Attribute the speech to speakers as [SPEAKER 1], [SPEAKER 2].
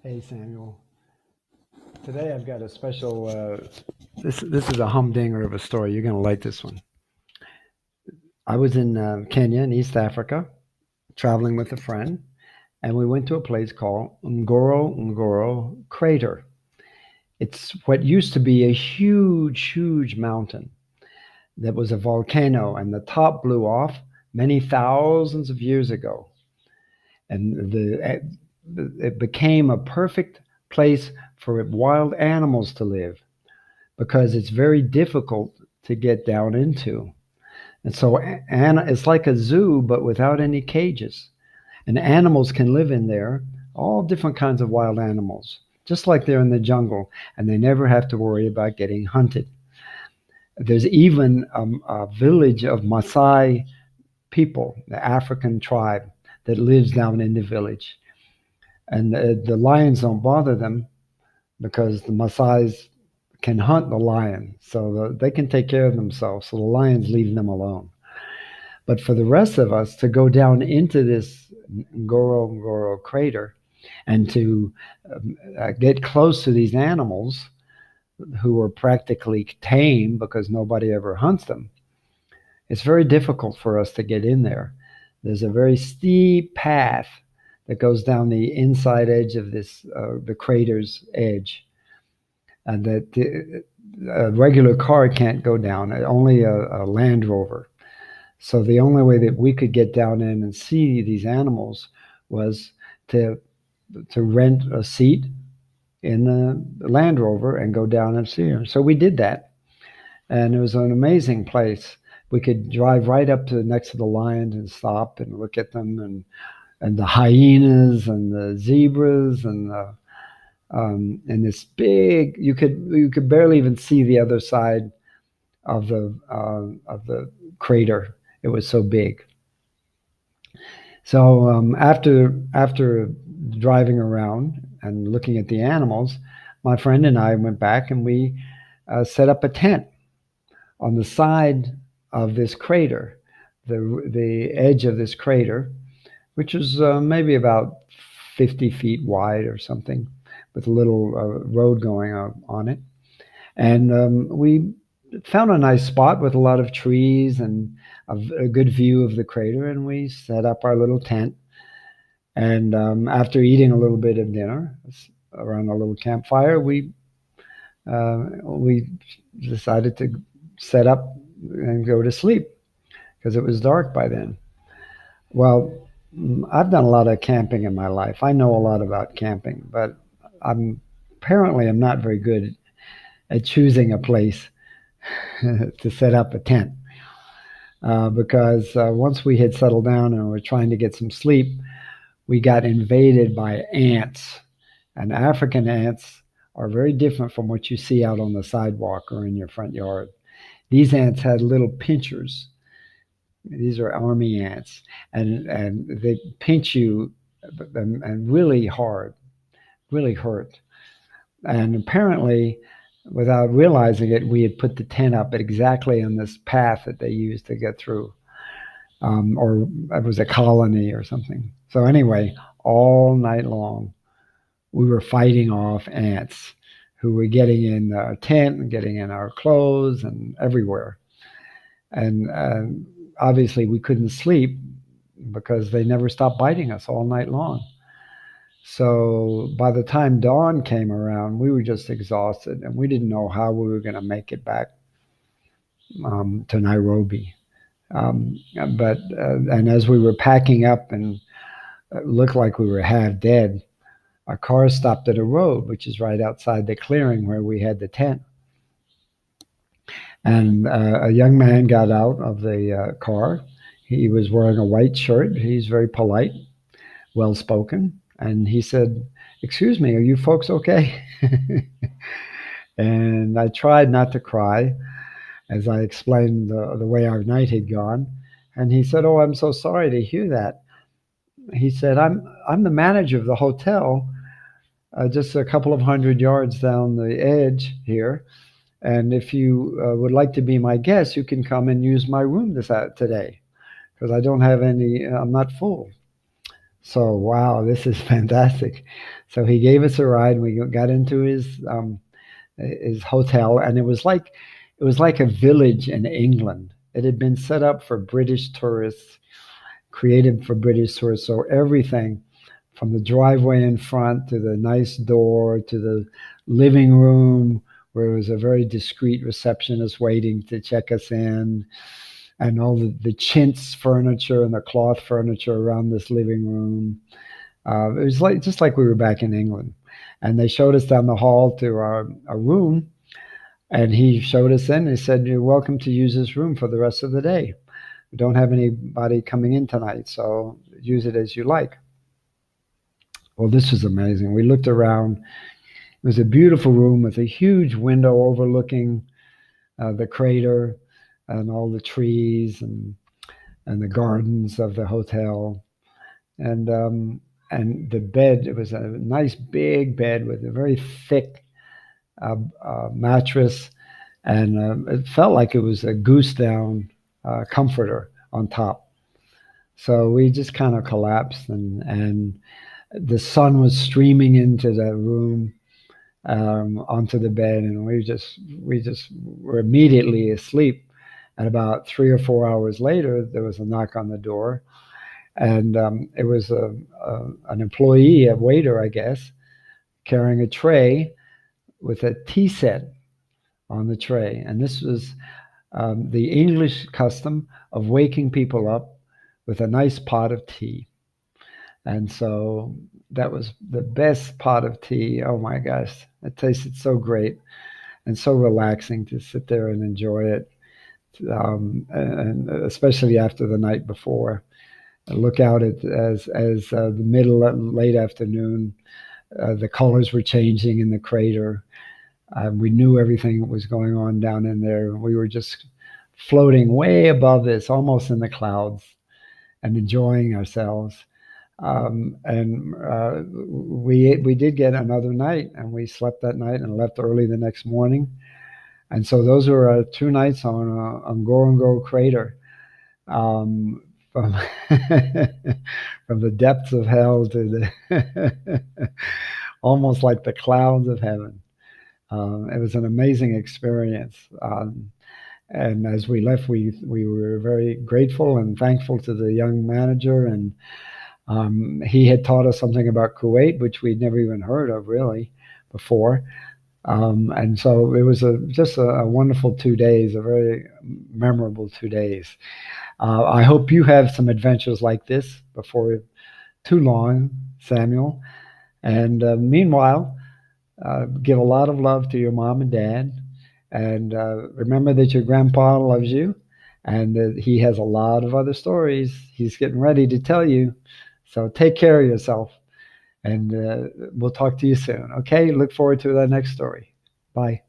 [SPEAKER 1] Hey Samuel. Today I've got a special. This is a humdinger of a story. You're going to like this one. I was in Kenya in East Africa, traveling with a friend, and we went to a place called Ngorongoro Crater. It's what used to be a huge mountain that was a volcano, and the top blew off many thousands of years ago, and it became a perfect place for wild animals to live, because it's very difficult to get down into. And so it's like a zoo, but without any cages. And animals can live in there, all different kinds of wild animals, just like they're in the jungle, and they never have to worry about getting hunted. There's even a village of Maasai people, the African tribe, that lives down in the village. And the lions don't bother them because the Maasai's can hunt the lion, so they can take care of themselves. So the lions leave them alone. But for the rest of us to go down into this Ngorongoro crater and to get close to these animals who are practically tame because nobody ever hunts them, it's very difficult for us to get in there. There's a very steep path that goes down the inside edge of the crater's edge, and that a regular car can't go down, only a Land Rover. So the only way that we could get down in and see these animals was to rent a seat in the Land Rover and go down and see them. So we did that, and it was an amazing place. We could drive right up to next to the lions and stop and look at them, and the hyenas and the zebras and this big, you could barely even see the other side of the crater. It was so big. So after driving around and looking at the animals, my friend and I went back and we set up a tent on the side of this crater, the edge of this crater, which was maybe about 50 feet wide or something, with a little road going on it. And we found a nice spot with a lot of trees and a good view of the crater, and we set up our little tent. And after eating a little bit of dinner around a little campfire, we decided to set up and go to sleep because it was dark by then. Well, I've done a lot of camping in my life. I know a lot about camping, but I'm not very good at choosing a place to set up a tent, because once we had settled down and were trying to get some sleep, we got invaded by ants. And African ants are very different from what you see out on the sidewalk or in your front yard. These ants had little pinchers. These are army ants, and they pinch you and really hard, really hurt. And apparently, without realizing it, we had put the tent up exactly on this path that they used to get through, or it was a colony or something. So anyway, all night long, we were fighting off ants who were getting in our tent and getting in our clothes and everywhere. And obviously, we couldn't sleep because they never stopped biting us all night long. So by the time dawn came around, we were just exhausted, and we didn't know how we were going to make it back to Nairobi. Um, and as we were packing up and looked like we were half dead, our car stopped at a road, which is right outside the clearing where we had the tent. And a young man got out of the car. He was wearing a white shirt. He's very polite, well spoken. And he said, "Excuse me, are you folks okay?" And I tried not to cry as I explained the way our night had gone. And he said, "Oh, I'm so sorry to hear that." He said, I'm the manager of the hotel, just a couple of hundred yards down the edge here. And if you would like to be my guest, you can come and use my room today, because I don't have any, I'm not full. So wow, this is fantastic. So he gave us a ride. We got into his hotel, and it was like a village in England. It had been set up for British tourists, created for British tourists. So everything from the driveway in front to the nice door to the living room where it was a very discreet receptionist waiting to check us in, and all the chintz furniture and the cloth furniture around this living room. It was like just like we were back in England. And they showed us down the hall to our room, and he showed us in. He said, "You're welcome to use this room for the rest of the day. We don't have anybody coming in tonight, so use it as you like." Well, this was amazing. We looked around. It was a beautiful room with a huge window overlooking the crater and all the trees and the gardens of the hotel. And the bed, it was a nice big bed with a very thick mattress, and it felt like it was a goose down comforter on top. So we just kind of collapsed, and the sun was streaming into the room, onto the bed, and we just were immediately asleep. And about 3 or 4 hours later, there was a knock on the door, and it was an employee, a waiter, I guess, carrying a tray with a tea set on the tray. And this was the English custom of waking people up with a nice pot of tea. And so that was the best pot of tea. Oh my gosh, it tasted so great and so relaxing to sit there and enjoy it, and especially after the night before. Look out at as the middle late afternoon, the colors were changing in the crater. We knew everything that was going on down in there. We were just floating way above this, almost in the clouds, and enjoying ourselves. And we did get another night, and we slept that night and left early the next morning. And so those were 2 nights on Ngorongoro Crater, um, from from the depths of hell to the almost like the clouds of heaven. It was an amazing experience. And as we left, we were very grateful and thankful to the young manager, and he had taught us something about Kuwait, which we'd never even heard of really before. And so it was just a wonderful 2 days, a very memorable 2 days. I hope you have some adventures like this before too long, Samuel. And meanwhile, give a lot of love to your mom and dad. And remember that your grandpa loves you, and that he has a lot of other stories he's getting ready to tell you. So take care of yourself, and we'll talk to you soon. Okay? Look forward to the next story. Bye.